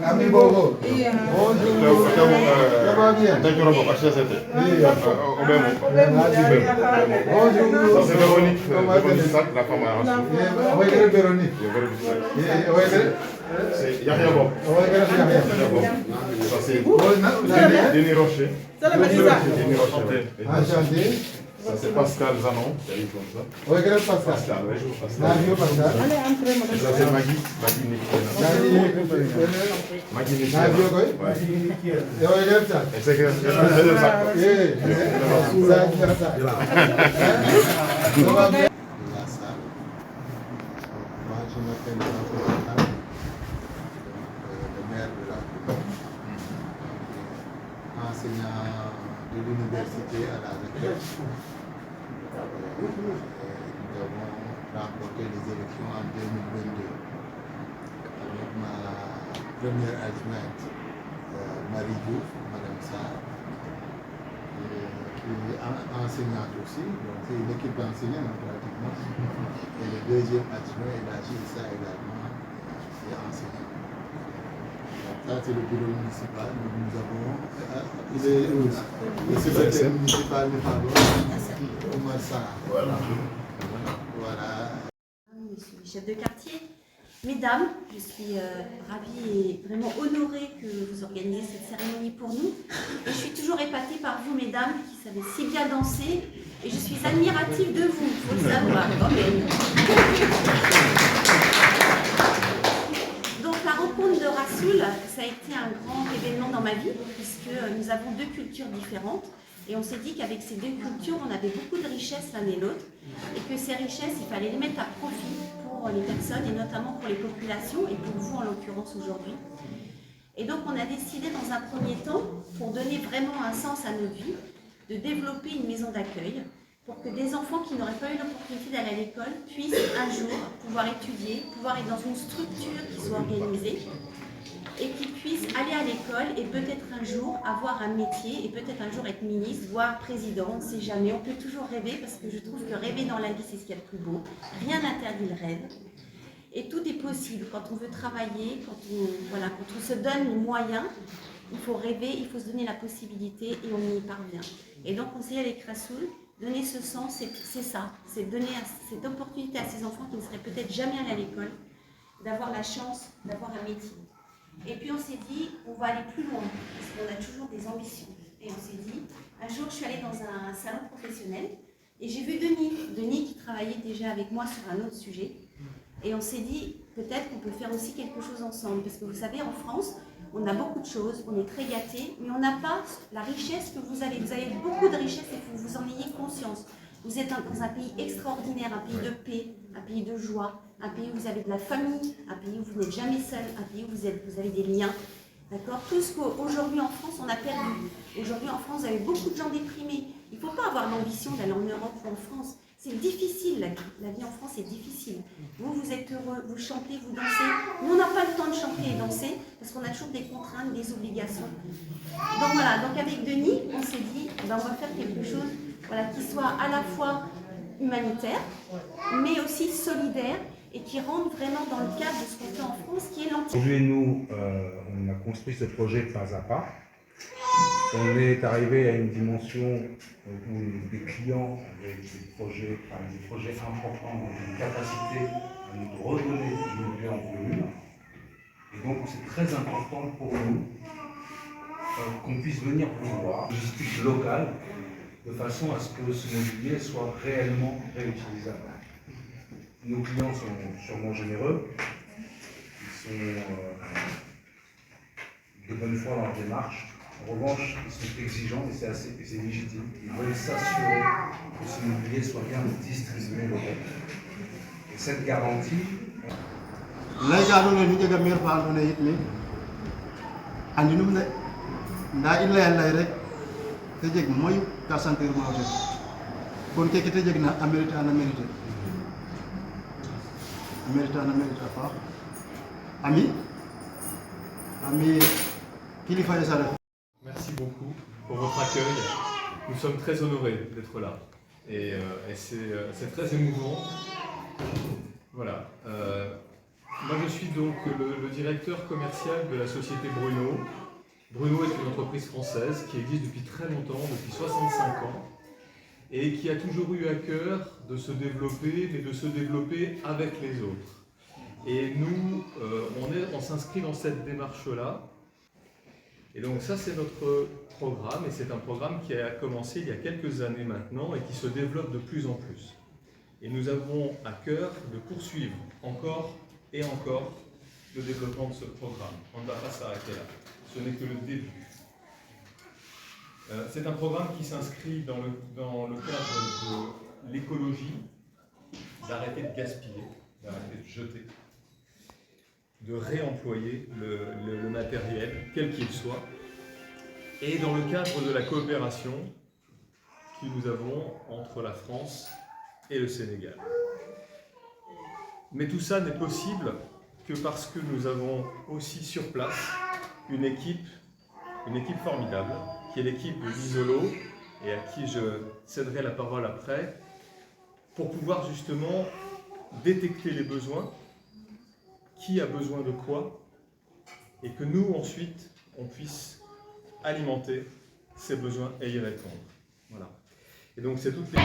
Ami Bogo. Bonjour. Ça va bien? Bonjour. C'est Véronique, la femme à Rasoul. Oui, Véronique. C'est Yahya Bob. Ça c'est Denis Rocher. Denis Rocher. Enchanté. Ça c'est Pascal Zanon. Oui, Pascal. Pascal, oui. Navio Pascal. Ça c'est Maggie. Maggie Nick. Maggie Nick. Navio quoi? Oui, ça. C'est que c'est ça. Ça va bien? Moi, je m'appelle Jean-Pierre, le maire de la commune, enseignant de l'université à la retraite. Nous avons remporté les élections en 2022 avec ma première adjointe, Marie Diouf, Madame Sarr, qui est enseignante aussi, donc c'est une équipe d'enseignants pratiquement. Et le deuxième adjoint, Elhaji Issa également, qui est enseignant. Ça, c'est le bureau municipal. Nous avons le secrétaire municipal de Faro, Omar Sarr. Voilà. Monsieur le chef de quartier, mesdames, je suis ravie et vraiment honorée que vous organisez cette cérémonie pour nous. Et je suis toujours épatée par vous, mesdames, qui savez si bien danser. Et je suis admirative de vous, il faut le savoir. Donc la rencontre de Rasoul, ça a été un grand événement dans ma vie, puisque nous avons deux cultures différentes. Et on s'est dit qu'avec ces deux cultures, on avait beaucoup de richesses l'un et l'autre, et que ces richesses, il fallait les mettre à profit pour les personnes, et notamment pour les populations, et pour vous en l'occurrence aujourd'hui. Et donc on a décidé dans un premier temps, pour donner vraiment un sens à notre vie, de développer une maison d'accueil, pour que des enfants qui n'auraient pas eu l'opportunité d'aller à l'école puissent un jour pouvoir étudier, pouvoir être dans une structure qui soit organisée, et qui puissent aller à l'école et peut-être un jour avoir un métier et peut-être un jour être ministre, voire président, on ne sait jamais. On peut toujours rêver parce que je trouve que rêver dans la vie, c'est ce qu'il y a de plus beau. Rien n'interdit le rêve. Et tout est possible quand on veut travailler, quand on se donne les moyens. Il faut rêver, il faut se donner la possibilité et on y parvient. Et donc on s'est dit avec Rasoul, donner ce sens, c'est ça. C'est donner cette opportunité à ces enfants qui ne seraient peut-être jamais allés à l'école, d'avoir la chance d'avoir un métier. Et puis on s'est dit, on va aller plus loin, parce qu'on a toujours des ambitions. Et on s'est dit, un jour je suis allée dans un salon professionnel, et j'ai vu Denis qui travaillait déjà avec moi sur un autre sujet. Et on s'est dit, peut-être qu'on peut faire aussi quelque chose ensemble. Parce que vous savez, en France, on a beaucoup de choses, on est très gâtés, mais on n'a pas la richesse que vous avez. Vous avez beaucoup de richesses et il faut que vous en ayez conscience. Vous êtes dans un pays extraordinaire, un pays de paix, un pays de joie, un pays où vous avez de la famille, un pays où vous n'êtes jamais seul, un pays où vous avez des liens. D'accord? Tout ce qu'aujourd'hui en France, on a perdu. Aujourd'hui en France, vous avez beaucoup de gens déprimés. Il ne faut pas avoir l'ambition d'aller en Europe ou en France. C'est difficile, la vie en France est difficile. Vous êtes heureux, vous chantez, vous dansez. Nous, on n'a pas le temps de chanter et danser parce qu'on a toujours des contraintes, des obligations. Donc voilà, donc avec Denis, on s'est dit, on va faire quelque chose qui soit à la fois humanitaire, mais aussi solidaire et qui rentre vraiment dans le cadre de ce qu'on fait en France, qui est l'anti. Aujourd'hui, nous, on a construit ce projet pas à pas. On est arrivé à une dimension où des clients avec des projets importants, ont une capacité à nous redonner du budget en volume. Et donc, c'est très important pour nous qu'on puisse venir vous voir, logistique locale, de façon à ce que ce mobilier soit réellement réutilisable. Nos clients sont sûrement généreux, ils sont de bonne foi dans leur démarche. En revanche, ils sont exigeants et c'est légitime. Ils veulent s'assurer que ce mobilier soit bien distribué localement. Et cette garantie. Merci beaucoup pour votre accueil. Nous sommes très honorés d'être là. Et c'est très émouvant. Voilà. Moi, je suis donc le directeur commercial de la société Bruno. Bruno est une entreprise française qui existe depuis très longtemps, depuis 65 ans, et qui a toujours eu à cœur de se développer, mais de se développer avec les autres. Et nous, on s'inscrit dans cette démarche-là. Et donc ça, c'est notre programme, et c'est un programme qui a commencé il y a quelques années maintenant et qui se développe de plus en plus. Et nous avons à cœur de poursuivre encore et encore le développement de ce programme. On ne va pas s'arrêter là. Ce n'est que le début. C'est un programme qui s'inscrit dans le cadre de l'écologie, d'arrêter de gaspiller, d'arrêter de jeter, de réemployer le matériel, quel qu'il soit, et dans le cadre de la coopération que nous avons entre la France et le Sénégal. Mais tout ça n'est possible que parce que nous avons aussi sur place une équipe formidable, qui est l'équipe de l'Isolo, et à qui je céderai la parole après, pour pouvoir justement détecter les besoins, qui a besoin de quoi, et que nous, ensuite, on puisse alimenter ces besoins et y répondre. Voilà. Et donc, c'est toutes les...